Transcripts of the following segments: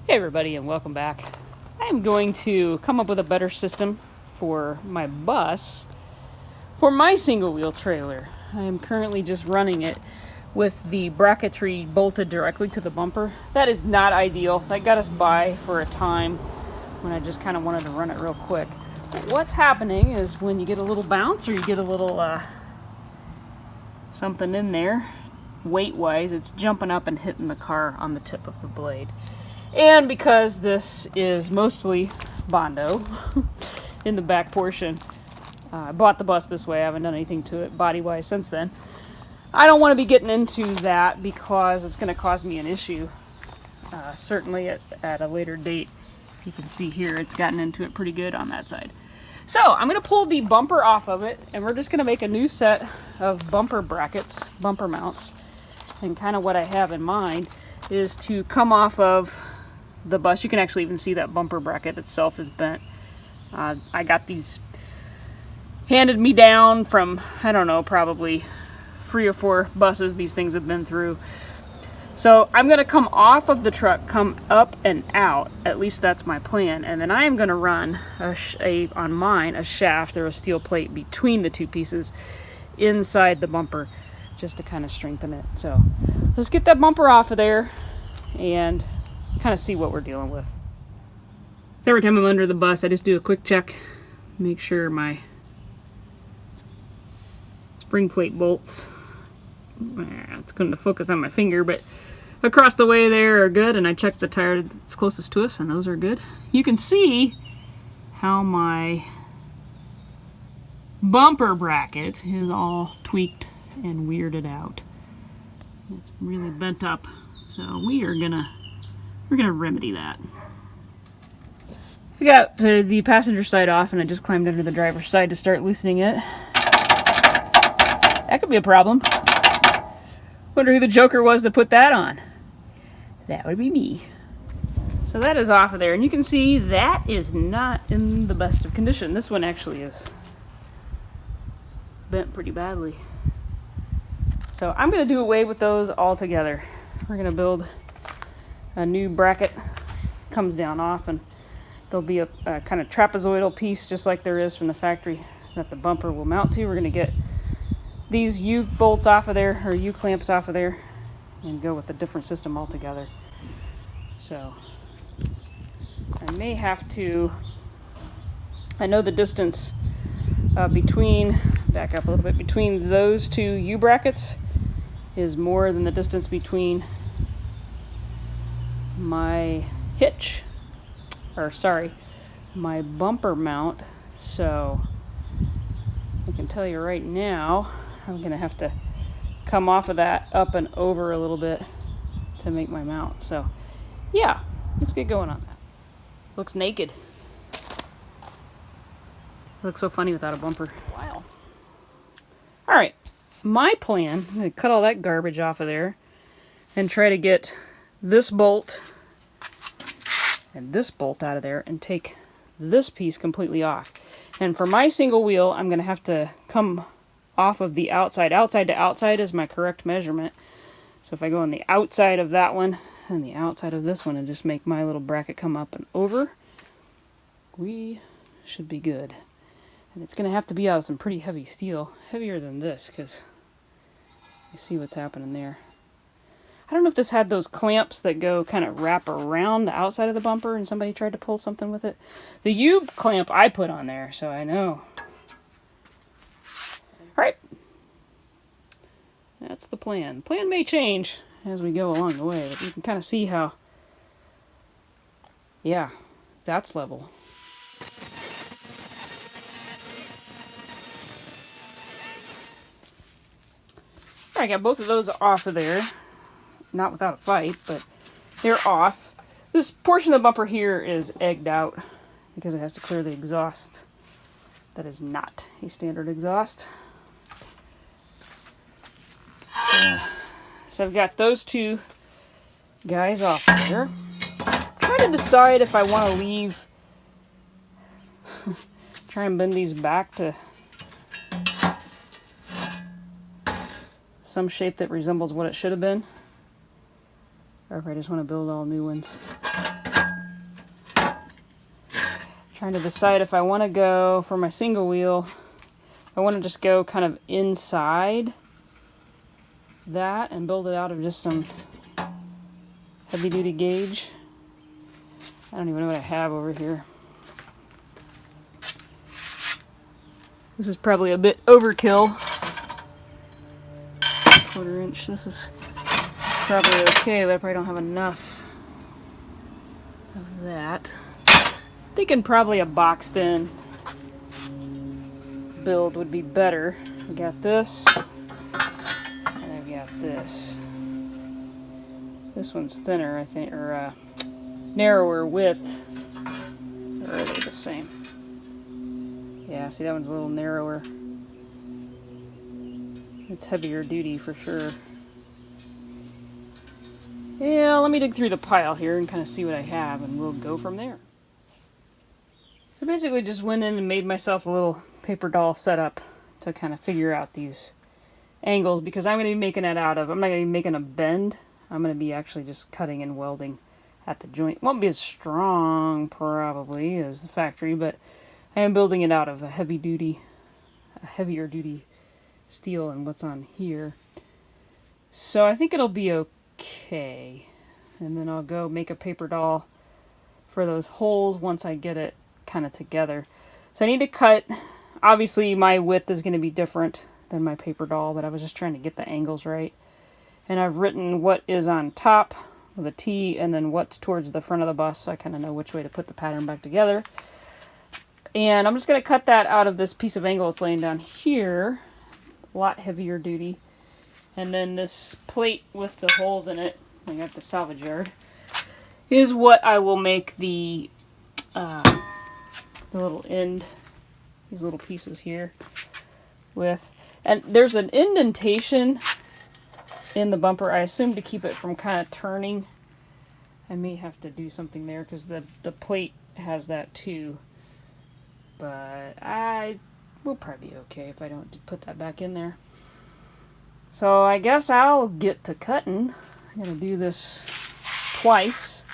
Hey everybody, and welcome back. I'm going to come up with a better system for my bus for my single wheel trailer. I am currently just running it with the bracketry bolted directly to the bumper. That is not ideal. That got us by for a time when I just kind of wanted to run it real quick. But what's happening is when you get a little bounce or you get a little something in there, weight-wise, it's jumping up and hitting the car on the tip of the blade. And because this is mostly Bondo in the back portion, I bought the bus this way. I haven't done anything to it body-wise since then. I don't want to be getting into that because it's going to cause me an issue. Certainly at a later date. You can see here it's gotten into it pretty good on that side. So I'm going to pull the bumper off of it, and we're just going to make a new set of bumper brackets, bumper mounts. And kind of what I have in mind is to come off of the bus. You can actually even see that bumper bracket itself is bent. I got these handed me down from, I don't know, probably 3 or 4 buses these things have been through. So I'm going to come off of the truck, come up and out. At least that's my plan. And then I am going to run on mine a shaft or a steel plate between the two pieces inside the bumper just to kind of strengthen it. So let's get that bumper off of there and kind of see what we're dealing with. So every time I'm under the bus, I just do a quick check, make sure my spring plate bolts, it's going to focus on my finger, but across the way there are good, and I check the tire that's closest to us, and those are good. You can see how my bumper bracket is all tweaked and weirded out. It's really bent up, so we're gonna remedy that. I got the passenger side off, and I just climbed under the driver's side to start loosening it. That could be a problem. Wonder who the joker was that put that on. That would be me. So that is off of there, and you can see that is not in the best of condition. This one actually is bent pretty badly. So I'm going to do away with those altogether. We're going to build a new bracket. Comes down off, and there'll be a kind of trapezoidal piece just like there is from the factory that the bumper will mount to. We're going to get these U-bolts off of there, or U-clamps off of there, and go with a different system altogether. So I may have to, I know the distance between, back up a little bit, between those two U-brackets is more than the distance between my hitch, or sorry, my bumper mount. So I can tell you right now, I'm going to have to come off of that up and over a little bit to make my mount. So yeah, let's get going on that. Looks naked. Looks so funny without a bumper. Wow. Alright, my plan, I'm going to cut all that garbage off of there and try to get this bolt and this bolt out of there and take this piece completely off. And for my single wheel, I'm going to have to come off of the outside. Outside to outside is my correct measurement. So if I go on the outside of that one and the outside of this one and just make my little bracket come up and over, we should be good. And it's going to have to be out of some pretty heavy steel. Heavier than this, because you see what's happening there. I don't know if this had those clamps that go kind of wrap around the outside of the bumper and somebody tried to pull something with it. The U-clamp I put on there, so I know. Alright. That's the plan. The plan may change as we go along the way, but you can kind of see how, yeah, that's level. I got both of those off of there. Not without a fight, but they're off. This portion of the bumper here is egged out because it has to clear the exhaust. That is not a standard exhaust. So I've got those two guys off there. I'm trying to decide if I want to leave, try and bend these back to some shape that resembles what it should have been, or if I just want to build all new ones. trying to decide if I want to go for my single wheel. I want to just go kind of inside that and build it out of just some heavy duty gauge. I don't even know what I have over here. This is probably a bit overkill. 1/4 inch. This is probably okay, but I probably don't have enough of that. Thinking probably a boxed in build would be better. We got this, and I've got this. This one's thinner, I think, or narrower width. Or are they the same? Yeah, see, that one's a little narrower. It's heavier duty for sure. Yeah, let me dig through the pile here and kind of see what I have, and we'll go from there. So basically just went in and made myself a little paper doll setup to kind of figure out these angles, because I'm going to be making it out of, I'm not going to be making a bend, I'm going to be actually just cutting and welding at the joint. Won't be as strong probably as the factory, but I am building it out of a heavier duty steel than what's on here. So I think it'll be okay. And then I'll go make a paper doll for those holes once I get it kind of together. So I need to cut, obviously my width is going to be different than my paper doll, but I was just trying to get the angles right. And I've written what is on top with a T and then what's towards the front of the bus, so I kind of know which way to put the pattern back together. And I'm just going to cut that out of this piece of angle that's laying down here. A lot heavier duty. And then this plate with the holes in it, I got the salvage yard, is what I will make the little end, these little pieces here with. And there's an indentation in the bumper, I assume, to keep it from kind of turning. I may have to do something there because the plate has that too. But I will probably be okay if I don't put that back in there. So I guess I'll get to cutting. I'm going to do this twice,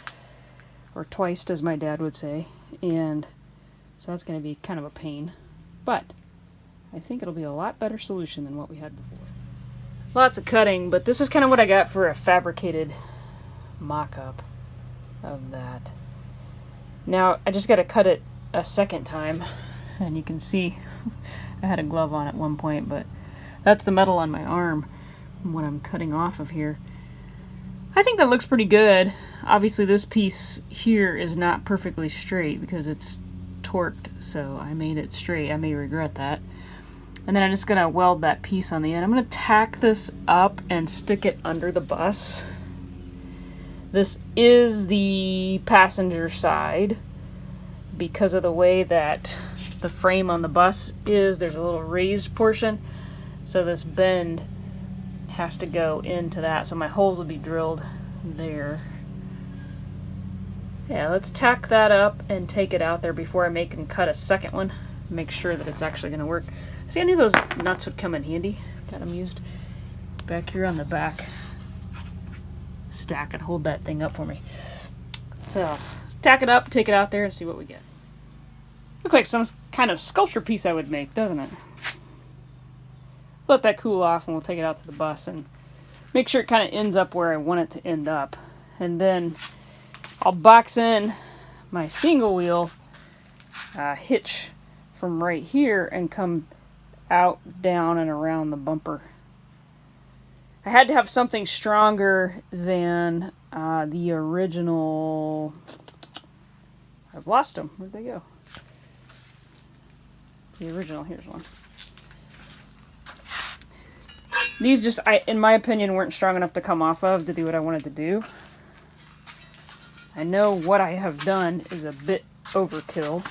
or twiced as my dad would say, and so that's going to be kind of a pain. But I think it'll be a lot better solution than what we had before. Lots of cutting, but this is kind of what I got for a fabricated mock-up of that. Now I just got to cut it a second time, and you can see I had a glove on at one point, but that's the metal on my arm, what I'm cutting off of here. I think that looks pretty good. Obviously this piece here is not perfectly straight because it's torqued, so I made it straight. I may regret that. And then I'm just going to weld that piece on the end. I'm going to tack this up and stick it under the bus. This is the passenger side. Because of the way that the frame on the bus is, there's a little raised portion. So this bend has to go into that. So my holes will be drilled there. Yeah, let's tack that up and take it out there before I make and cut a second one. Make sure that it's actually going to work. See, I knew those nuts would come in handy. Got them used back here on the back stack and hold that thing up for me. So, tack it up, take it out there, and see what we get. Looks like some kind of sculpture piece I would make, doesn't it? Let that cool off and we'll take it out to the bus and make sure it kind of ends up where I want it to end up. And then I'll box in my single wheel hitch from right here and come out, down, and around the bumper. I had to have something stronger than the original. I've lost them. Where'd they go? The original, here's one. These just, in my opinion, weren't strong enough to come off of to do what I wanted to do. I know what I have done is a bit overkill.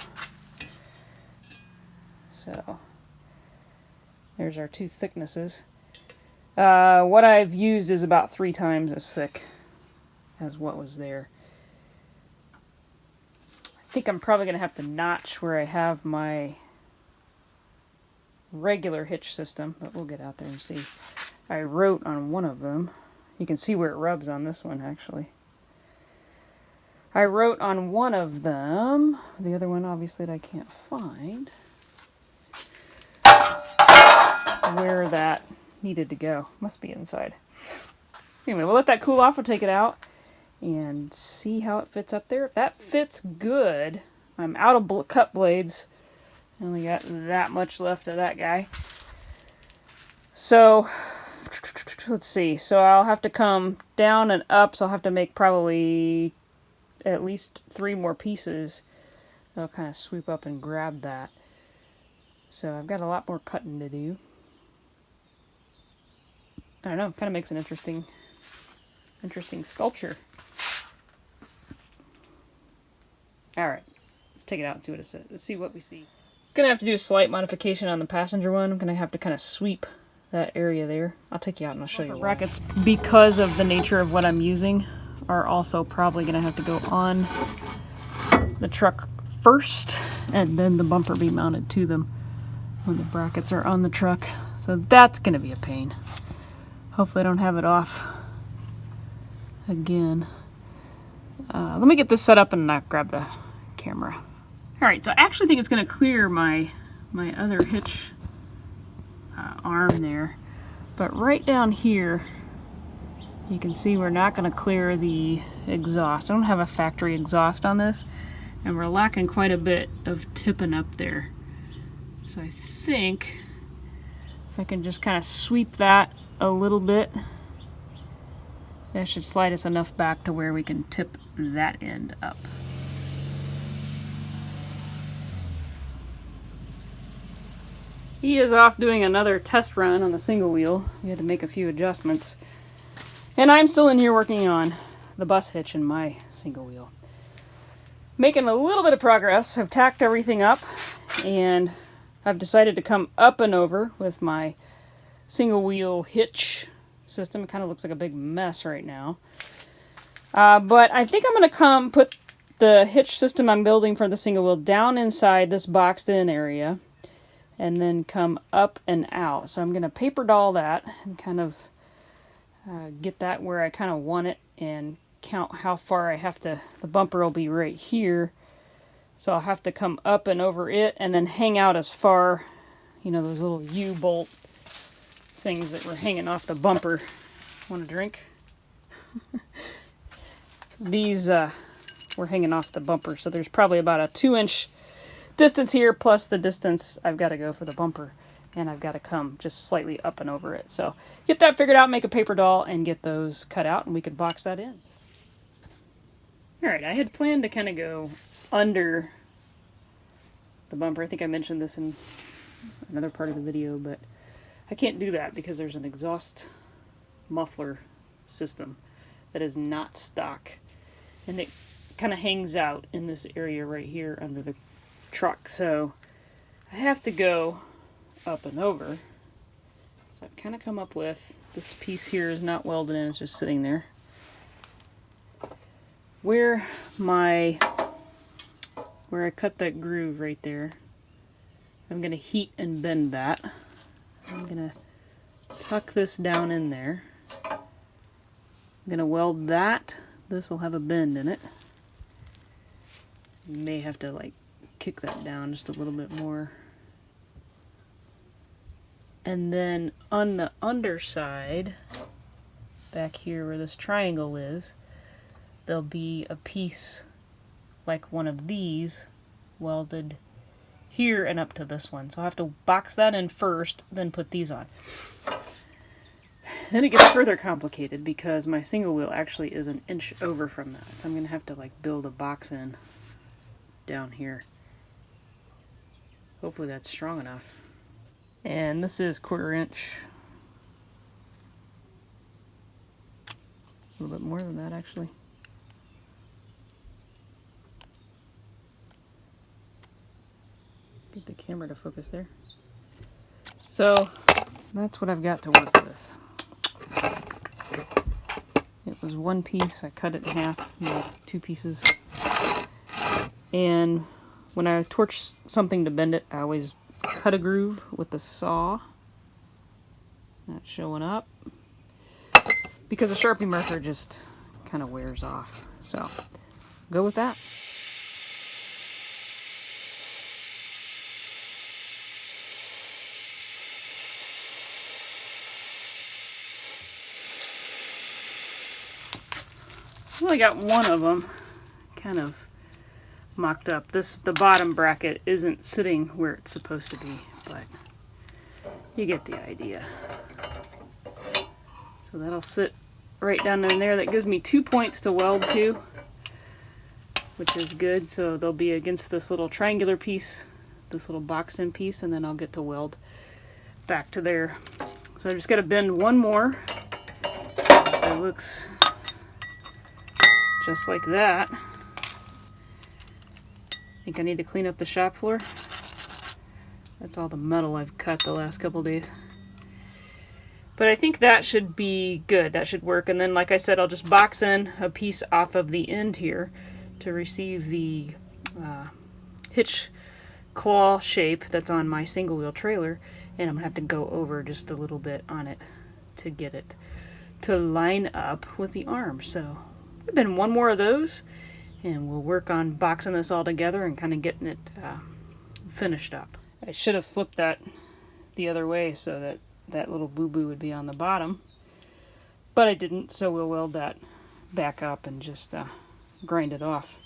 So, there's our two thicknesses. What I've used is about 3 times as thick as what was there. I think I'm probably going to have to notch where I have my regular hitch system, but we'll get out there and see. I wrote on one of them. You can see where it rubs on this one, actually. I wrote on one of them, the other one obviously that I can't find, where that needed to go. Must be inside. Anyway, we'll let that cool off. We'll take it out and see how it fits up there. If that fits good, I'm out of cut blades. I only got that much left of that guy. So, let's see. So I'll have to come down and up, so I'll have to make probably at least 3 more pieces. I'll kind of sweep up and grab that. So I've got a lot more cutting to do. I don't know, kind of makes an interesting sculpture. Alright, let's take it out and see what it says. Let's see what we see. Gonna have to do a slight modification on the passenger one. I'm gonna have to kind of sweep that area there. I'll take you out and I'll show you. Brackets, because of the nature of what I'm using, are also probably gonna have to go on the truck first, and then the bumper be mounted to them when the brackets are on the truck. So that's gonna be a pain. Hopefully I don't have it off again. Let me get this set up and not grab the camera. Alright, so I actually think it's going to clear my other hitch arm there. But right down here, you can see we're not going to clear the exhaust. I don't have a factory exhaust on this, and we're lacking quite a bit of tipping up there. So I think if I can just kind of sweep that a little bit, that should slide us enough back to where we can tip that end up. He is off doing another test run on the single wheel. We had to make a few adjustments. And I'm still in here working on the bus hitch in my single wheel. Making a little bit of progress. I've tacked everything up, and I've decided to come up and over with my single wheel hitch system. It kind of looks like a big mess right now. But I think I'm going to put the hitch system I'm building for the single wheel down inside this boxed in area, and then come up and out. So I'm going to paper doll that and kind of get that where I kind of want it, and count how far I have to. The bumper will be right here, so I'll have to come up and over it and then hang out as far, you know, those little U-bolt things that were hanging off the bumper. Want a drink? These were hanging off the bumper, so there's probably about a 2-inch distance here, plus the distance I've got to go for the bumper, and I've got to come just slightly up and over it. So get that figured out, make a paper doll, and get those cut out, and we could box that in. Alright, I had planned to kind of go under the bumper. I think I mentioned this in another part of the video, but I can't do that because there's an exhaust muffler system that is not stock, and it kind of hangs out in this area right here under the truck, so I have to go up and over. So I've kind of come up with this piece here is not welded in, it's just sitting there. Where I cut that groove right there, I'm going to heat and bend that. I'm going to tuck this down in there. I'm going to weld that. This will have a bend in it. You may have to like kick that down just a little bit more. And then on the underside, back here where this triangle is, there'll be a piece like one of these welded here and up to this one. So I'll have to box that in first, then put these on. Then it gets further complicated because my single wheel actually is an inch over from that. So I'm going to have to like build a box in down here. Hopefully that's strong enough. And this is 1/4 inch. A little bit more than that actually. Get the camera to focus there. So that's what I've got to work with. It was one piece, I cut it in half, like 2 pieces. And when I torch something to bend it, I always cut a groove with the saw. Not showing up. Because the Sharpie marker just kind of wears off. So go with that. Well, I got one of them kind of mocked up. The bottom bracket isn't sitting where it's supposed to be, but you get the idea. So that'll sit right down in there. That gives me 2 points to weld to, which is good. So they'll be against this little triangular piece, this little boxed in piece, and then I'll get to weld back to there. So I just got to bend one more. It looks just like that. I think I need to clean up the shop floor. That's all the metal I've cut the last couple days. But I think that should be good. That should work. And then, like I said, I'll just box in a piece off of the end here to receive the hitch claw shape that's on my single wheel trailer. And I'm going to have to go over just a little bit on it to get it to line up with the arm. So been one more of those, and we'll work on boxing this all together and kind of getting it finished up. I should have flipped that the other way so that that little boo-boo would be on the bottom, but I didn't, so we'll weld that back up and just grind it off.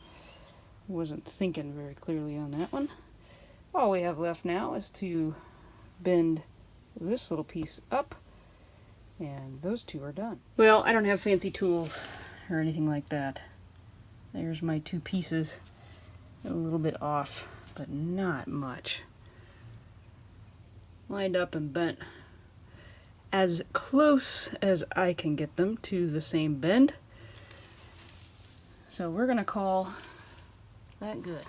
Wasn't thinking very clearly on that one. All we have left now is to bend this little piece up, and those two are done. Well, I don't have fancy tools or anything like that. There's my two pieces. A little bit off, but not much. Lined up and bent as close as I can get them to the same bend. So we're gonna call that good.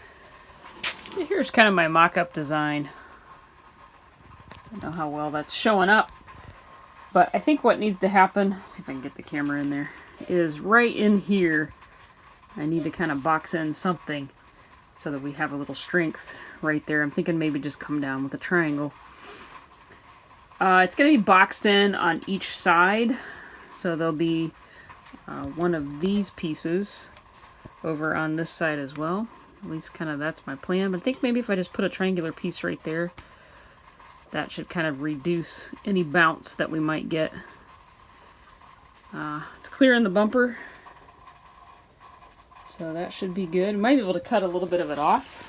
Here's kind of my mock-up design. I don't know how well that's showing up, but I think what needs to happen, see if I can get the camera in there, is right in here I need to kind of box in something so that we have a little strength right there. I'm thinking maybe just come down with a triangle. It's going to be boxed in on each side, so there'll be one of these pieces over on this side as well. At least kind of that's my plan. But I think maybe if I just put a triangular piece right there, that should kind of reduce any bounce that we might get. It's clearing the bumper, so that should be good. Might be able to cut a little bit of it off.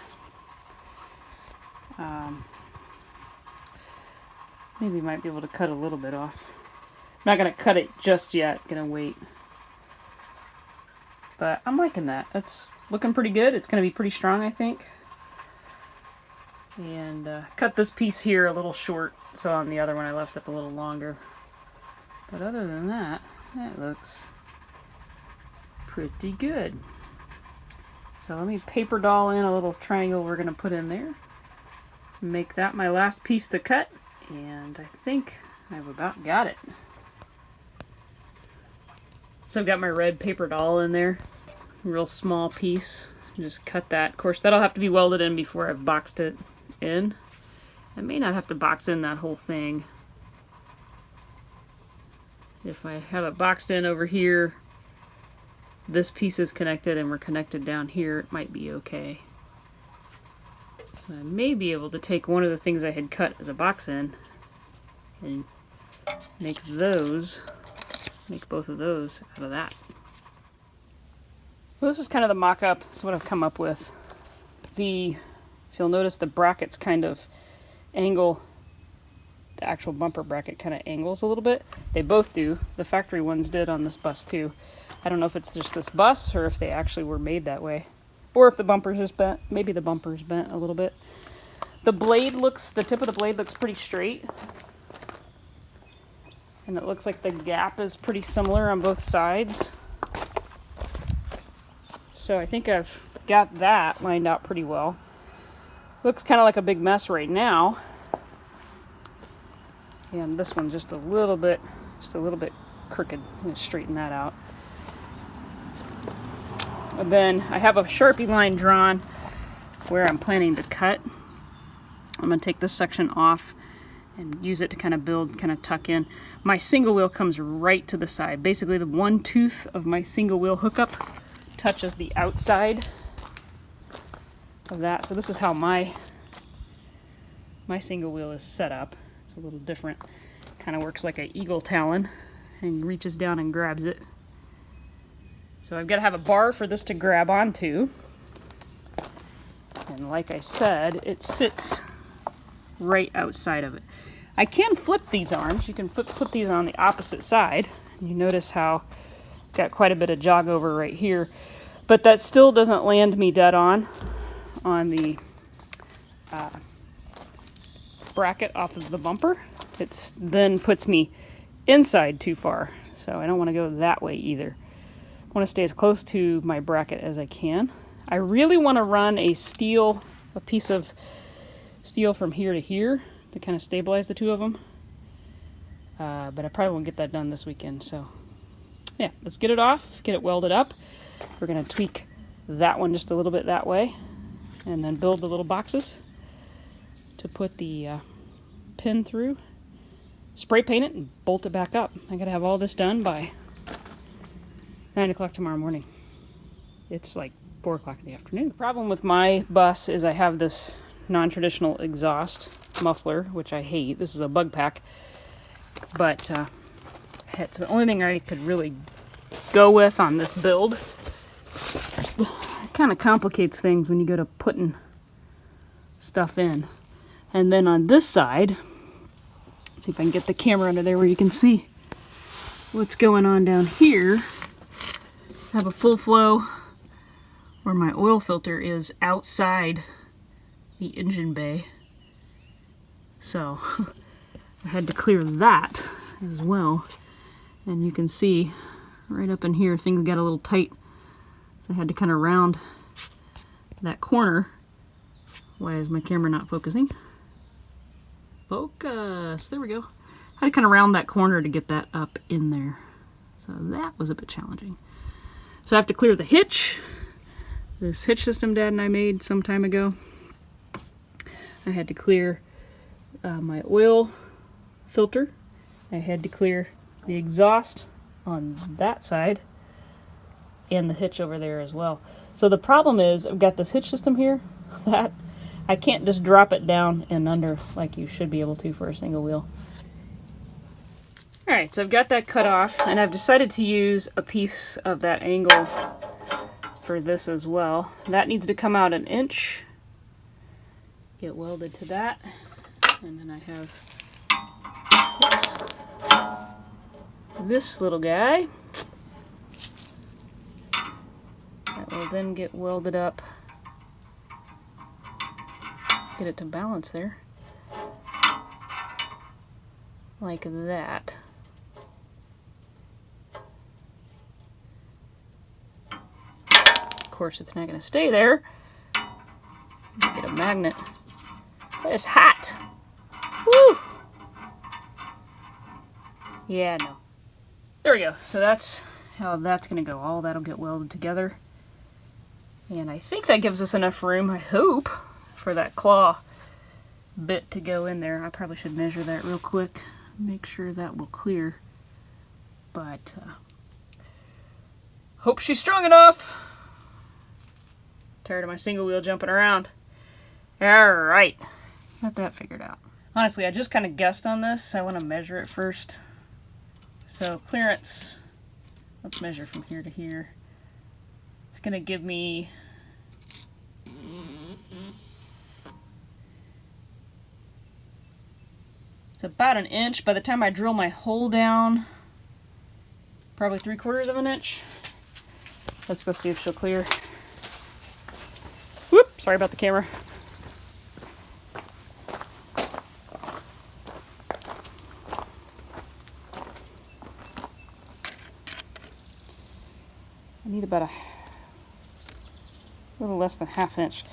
Maybe might be able to cut a little bit off. I'm not going to cut it just yet. Going to wait. But I'm liking that. It's looking pretty good. It's going to be pretty strong, I think. And cut this piece here a little short, so on the other one I left it a little longer. But other than that, that looks pretty good. So let me paper doll in a little triangle we're going to put in there. Make that my last piece to cut. And I think I've about got it. So I've got my red paper doll in there. Real small piece. Just cut that. Of course, that'll have to be welded in before I've boxed it in. I may not have to box in that whole thing. If I have it boxed in over here, this piece is connected and we're connected down here, it might be okay. So I may be able to take one of the things I had cut as a box in and make both of those out of that. Well, this is kind of the mock-up. That's what I've come up with. If you'll notice, the brackets kind of angle. The actual bumper bracket kind of angles a little bit. They both do. The factory ones did on this bus too. I don't know if it's just this bus or if they actually were made that way. Or if the bumper's just bent. Maybe the bumper's bent a little bit. The tip of the blade looks pretty straight. And it looks like the gap is pretty similar on both sides. So I think I've got that lined out pretty well. Looks kind of like a big mess right now. And this one's just a little bit crooked. I'm going to straighten that out. And then I have a Sharpie line drawn where I'm planning to cut. I'm going to take this section off and use it to kind of tuck in. My single wheel comes right to the side. Basically the one tooth of my single wheel hookup touches the outside of that. So this is how my single wheel is set up. It's a little different. Kind of works like an eagle talon and reaches down and grabs it. So I've got to have a bar for this to grab onto. And like I said, it sits right outside of it. I can flip these arms. You can put these on the opposite side. You notice how I've got quite a bit of jog over right here. But that still doesn't land me dead on the bracket off of the bumper. It then puts me inside too far. So I don't want to go that way either. I want to stay as close to my bracket as I can. I really want to run a piece of steel from here to here to kind of stabilize the two of them. But I probably won't get that done this weekend. So yeah, let's get it off, get it welded up. We're going to tweak that one just a little bit that way and then build the little boxes to put the pin through, spray paint it, and bolt it back up. I got to have all this done by 9 o'clock tomorrow morning. It's like 4 o'clock in the afternoon. The problem with my bus is I have this non-traditional exhaust muffler, which I hate. This is a bug pack, but it's the only thing I could really go with on this build. It kind of complicates things when you go to putting stuff in. And then on this side, see if I can get the camera under there where you can see what's going on down here. I have a full flow where my oil filter is outside the engine bay. So I had to clear that as well. And you can see right up in here things got a little tight. So I had to kind of round that corner. Why is my camera not focusing? Focus! There we go. I had to kind of round that corner to get that up in there. So that was a bit challenging. So I have to clear the hitch. This hitch system Dad and I made some time ago. I had to clear my oil filter. I had to clear the exhaust on that side and the hitch over there as well. So the problem is I've got this hitch system here that I can't just drop it down and under like you should be able to for a single wheel. Alright, so I've got that cut off, and I've decided to use a piece of that angle for this as well. That needs to come out 1 inch. Get welded to that. And then I have this little guy that will then get welded up. Get it to balance there. Like that. Of course, it's not going to stay there. Get a magnet. It's hot. Woo! Yeah, no. There we go. So that's how that's going to go. All that'll get welded together. And I think that gives us enough room, I hope, for that claw bit to go in there. I probably should measure that real quick. Make sure that will clear. But hope she's strong enough. Tired of my single wheel jumping around. Alright. Got that figured out. Honestly, I just kind of guessed on this. I want to measure it first. So clearance, let's measure from here to here. It's going to give me it's about 1 inch. By the time I drill my hole down, probably 3/4 of an inch. Let's go see if she'll clear. Whoop, sorry about the camera. I need about a little less than 1/2 inch.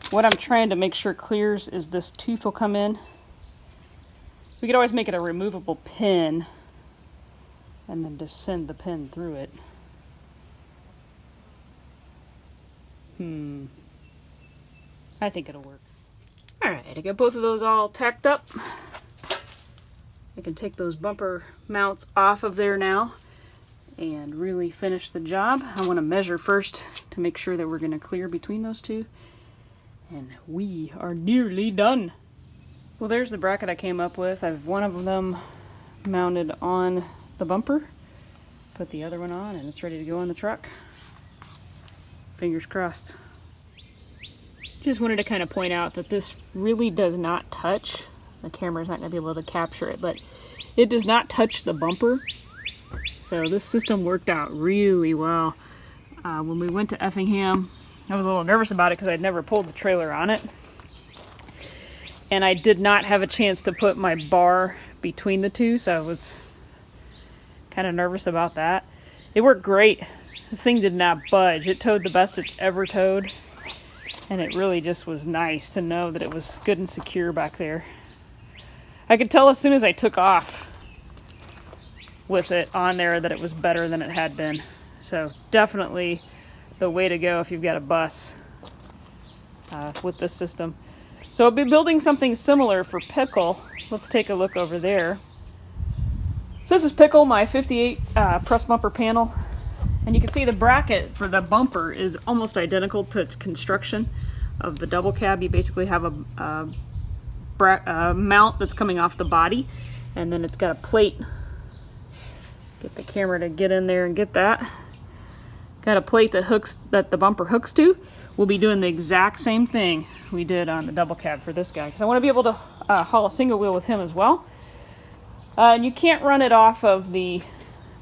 What I'm trying to make sure clears is this tooth will come in. We could always make it a removable pin and then just send the pin through it. I think it'll work. Alright, I got both of those all tacked up. I can take those bumper mounts off of there now and really finish the job. I want to measure first to make sure that we're going to clear between those two. And we are nearly done. Well, there's the bracket I came up with. I have one of them mounted on the bumper. Put the other one on and it's ready to go on the truck. Fingers crossed. Just wanted to kind of point out that this really does not touch. The camera's not going to be able to capture it, but it does not touch the bumper. So this system worked out really well. When we went to Effingham, I was a little nervous about it because I'd never pulled the trailer on it. And I did not have a chance to put my bar between the two, so I was kind of nervous about that. It worked great. The thing did not budge. It towed the best it's ever towed. And it really just was nice to know that it was good and secure back there. I could tell as soon as I took off with it on there that it was better than it had been. So definitely the way to go if you've got a bus with this system. So I'll be building something similar for Pickle. Let's take a look over there. So this is Pickle, my 58 press bumper panel. And you can see the bracket for the bumper is almost identical to its construction of the double cab. You basically have a mount that's coming off the body, and then it's got a plate. Get the camera to get in there and get that. Got a plate that the bumper hooks to. We'll be doing the exact same thing we did on the double cab for this guy, because I want to be able to haul a single wheel with him as well. And you can't run it off of the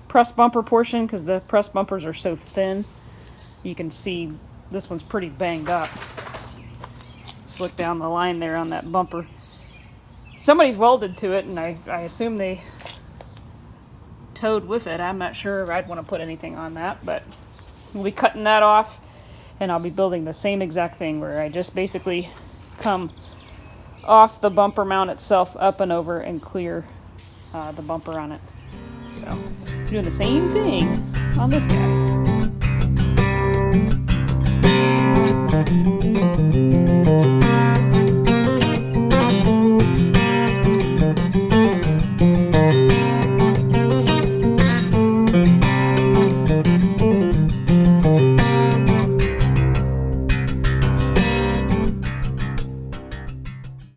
press bumper portion because the press bumpers are so thin. You can see this one's pretty banged up. Just look down the line there on that bumper. Somebody's welded to it, and I assume they towed with it. I'm not sure I'd want to put anything on that, but we'll be cutting that off, and I'll be building the same exact thing where I just basically come off the bumper mount itself up and over and clear the bumper on it. So, doing the same thing on this guy.